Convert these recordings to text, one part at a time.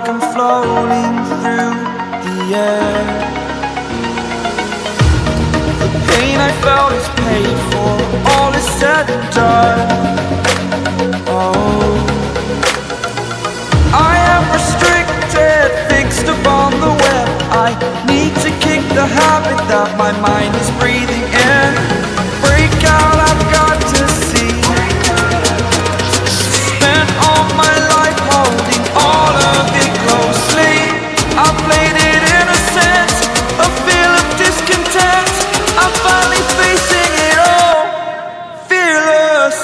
like I'm floating through the air. The pain I felt is paid for, all is said and done. Oh, I am restricted, fixed upon the web. I need to kick the habit that my mind is breathing in. Break out, I've got to see. Spent all my life holding all of it closely. I played it innocent, a feel of discontent. I'm finally facing it all, fearless.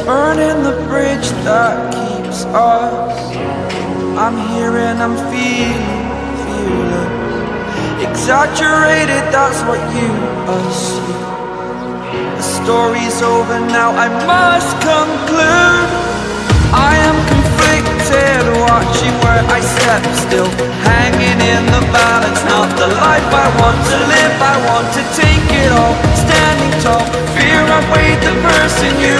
Burning the bridge that keeps us. I'm here and I'm feeling fearless. Exaggerated, that's what you assume. The story's over now, I must conclude. I am conflicted, watching where I step still, hanging in the balance. Not the life I want to live, I want to take it all. Standing tall, fear I've weighed the person you